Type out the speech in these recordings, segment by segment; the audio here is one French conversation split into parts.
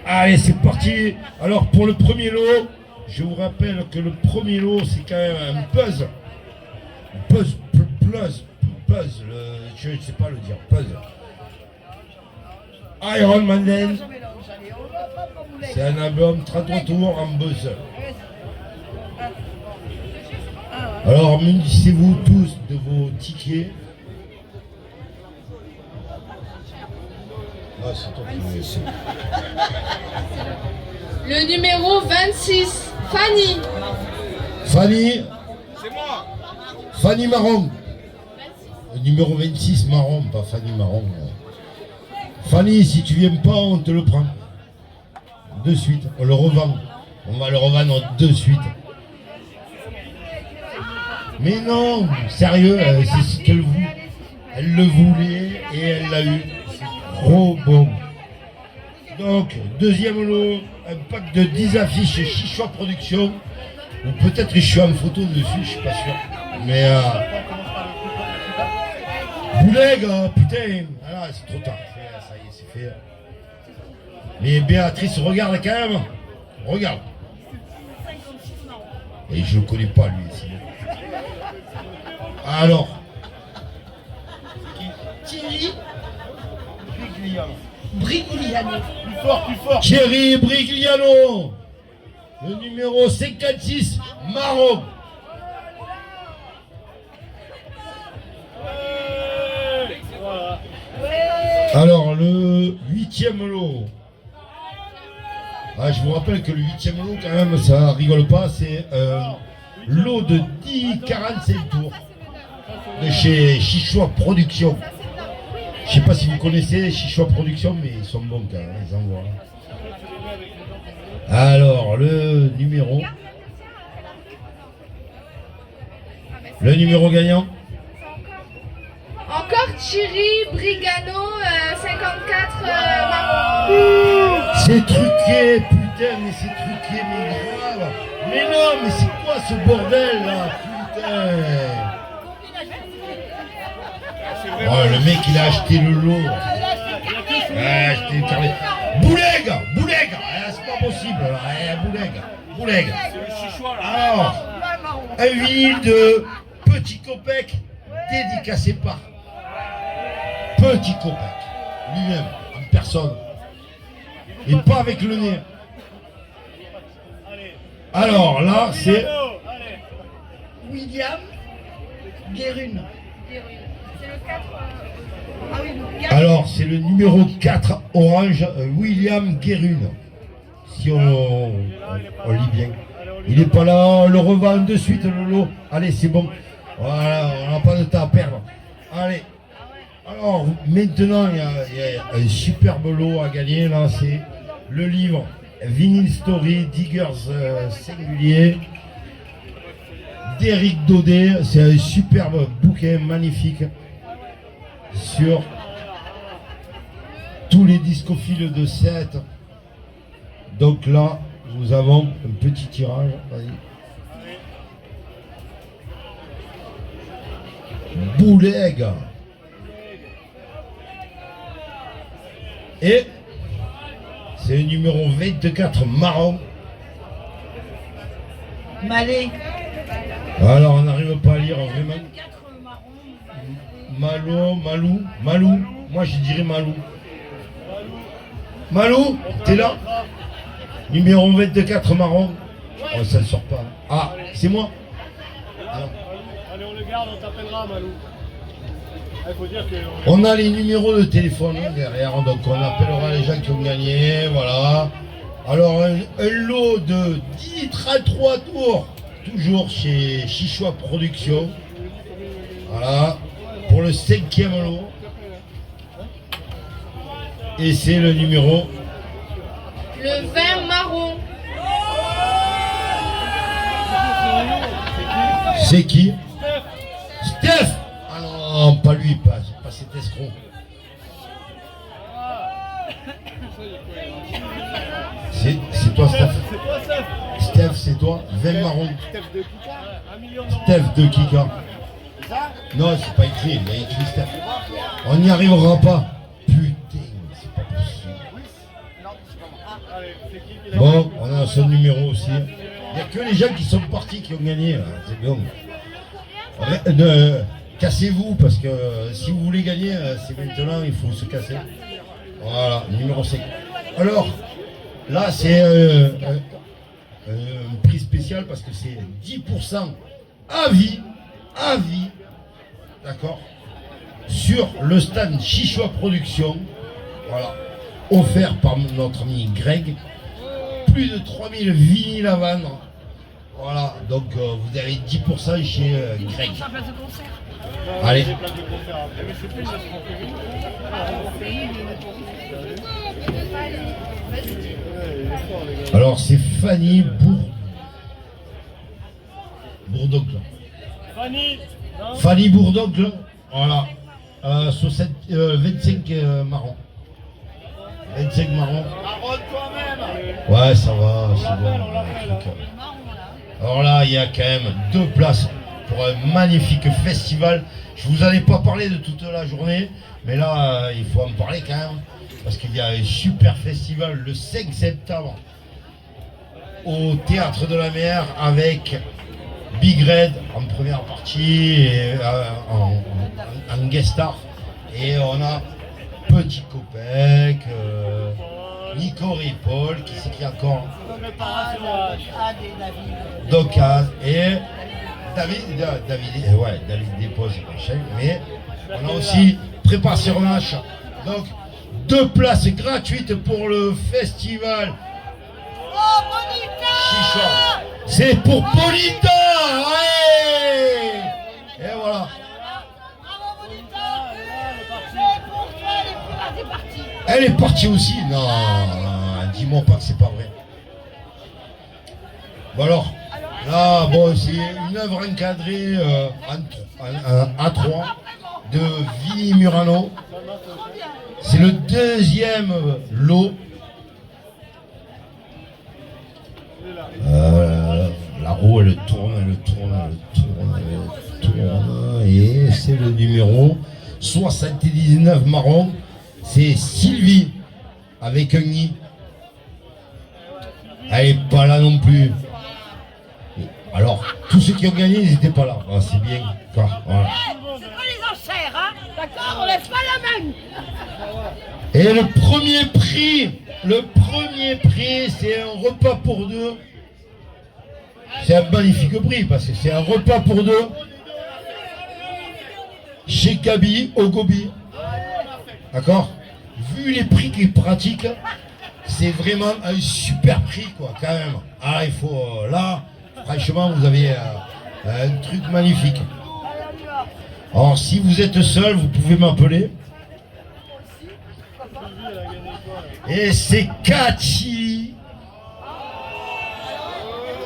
Allez, c'est parti. Alors, pour le premier lot, je vous rappelle que le premier lot, c'est quand même un buzz. Buzz, je ne sais pas le dire, buzz. Iron Maiden, c'est un album 33 tours en buzz. Alors, munissez-vous tous de vos tickets. Ah, c'est toi qui Le numéro 26, Fanny. Fanny. C'est moi. Fanny Marron. Le numéro 26, Marron, pas Fanny Marron. Fanny, si tu viens pas, on te le prend. De suite, on le revend. On va le revendre de suite. Mais non, sérieux, c'est ce qu'elle voulait. Elle le voulait et elle l'a eu. C'est trop bon. Donc, deuxième lot, un pack de 10 affiches Chichois Productions. Ou peut-être que je suis en photo dessus, je suis pas sûr. Mais Bouleg, putain, ah, c'est trop tard. Ça y est, c'est fait. Mais Béatrice, regarde quand même. Regarde. Et je le connais pas lui ici. Alors. Thierry Brigliano. Plus fort. Thierry Brigliano. Le numéro 56, Marron. Voilà. Alors, le 8e lot. Ah, je vous rappelle que le 8e lot, quand même, ça rigole pas, c'est lot de 45 tours de chez Chichois Productions. Je sais pas si vous connaissez Chichois Productions, mais ils sont bons quand même, ils envoient. Alors, le numéro gagnant. Encore Thierry Brigano, 54 marron. C'est truqué, putain, mais c'est truqué, mais grave. Mais non, mais c'est quoi ce bordel là, putain. Oh, le mec il a acheté le lot. Il a acheté le carnet. Bouleg, ah, c'est pas possible. Bouleg. C'est le chichois là. Alors, un vinyle de Petit Copec dédicacé par Petit Copec lui-même, en personne. Et pas avec le nez. Alors là, c'est Allez. William Guérune. C'est le 4. Ah oui, le gars. alors c'est le numéro 4 orange, William Guérune. Si on lit bien. Il n'est pas là, on le revend de suite le lot. Allez, c'est bon. Voilà, on n'a pas de temps à perdre. Allez. Alors, maintenant, il y a un superbe lot à gagner. Là, c'est le livre Vinyl Story, Diggers singulier d'Éric Daudet. C'est un superbe bouquin magnifique sur tous les discophiles de 7. Donc là, nous avons un petit tirage. Vas-y. Bouleg. Et c'est le numéro 24 Marron. Malais. Alors on n'arrive pas à lire vraiment. Malou. Moi je dirais Malou. Malou, t'es là? Numéro 24 Marron. Oh, ça ne sort pas. Ah, c'est moi. Alors, Allez, on le garde, on t'appellera, Malou. Il faut dire que. on a les numéros de téléphone derrière, donc on appellera les gens qui ont gagné, voilà. Alors un lot de 33 tours, toujours chez Chichois Productions. Voilà, pour le 5e lot. Et c'est le numéro Le 20 marron. C'est qui? Steph. Ah non, pas lui, pas cet escroc. C'est toi, Steph. C'est toi, Steph. Steph, c'est toi. 20 marron. Steph de Kika. 1 million d'euros. Steph de Kika. Non, c'est pas écrit, il y a écrit Steph. On n'y arrivera pas. Putain, c'est pas possible. Allez, c'est qui l'a Bon, on a son numéro aussi. Il n'y a que les gens qui sont partis qui ont gagné. Hein. C'est bon. Cassez-vous parce que si vous voulez gagner, c'est maintenant, il faut se casser. Voilà, numéro 5. Alors, là, c'est un prix spécial parce que c'est 10% à vie, d'accord, sur le stand Chichoua Production, voilà, offert par notre ami Greg. Plus de 3000 vinyles à vendre. Voilà, donc vous avez 10% chez Greg. Allez. des places de concert après, mais c'est plus une Alors c'est Fanny Bourdocle. Fanny, non? Fanny Bourdocle, voilà. 25 marrons. 25 marrons. Arrête toi-même. Ouais, ça va, c'est bon. On l'appelle, hein. Alors là, il y a quand même 2 places pour un magnifique festival. Je vous en ai pas parlé de toute la journée, mais là, il faut en parler quand même. Parce qu'il y a un super festival le 5 septembre au Théâtre de la Mer avec Big Red en première partie et en guest star. Et on a Petit Copec, Nico Ripoll, qui c'est qui encore Docaz et David dépose chaîne, mais on a aussi Préparation Match. Donc 2 places gratuites pour le festival. Chichoua. C'est pour Polita. Ouais. Et voilà. Elle est partie aussi. Non, dis-moi pas que c'est pas vrai. Bon alors, là, bon, c'est une œuvre encadrée à 3 de Vinnie Murano. C'est le 2e lot. La roue, elle tourne. Et c'est le numéro 79 marron. C'est Sylvie avec un i. Elle n'est pas là non plus. Alors, tous ceux qui ont gagné, ils n'étaient pas là. Ah, c'est bien. Voilà. C'est pas les enchères, hein? D'accord? On lève pas la main! Et le premier prix, c'est un repas pour 2. C'est un magnifique prix parce que c'est un repas pour 2 chez Gabi au Gobi. D'accord? Vu les prix qu'ils pratiquent, c'est vraiment un super prix, quoi, quand même. Ah, il faut. Là, franchement, vous avez un truc magnifique. Alors, si vous êtes seul, vous pouvez m'appeler. Et c'est Cathy.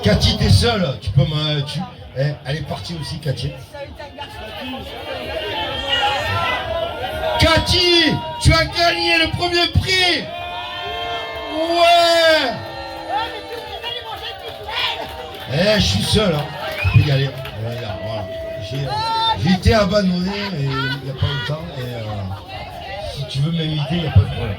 Cathy, t'es seule. Tu peux me. Elle est partie aussi, Cathy. Cathy, tu as gagné le premier prix. Ouais. Je suis seul, hein. Tu peux y aller. Voilà. J'ai été abandonné il n'y a pas longtemps. Et si tu veux m'inviter, il n'y a pas de problème.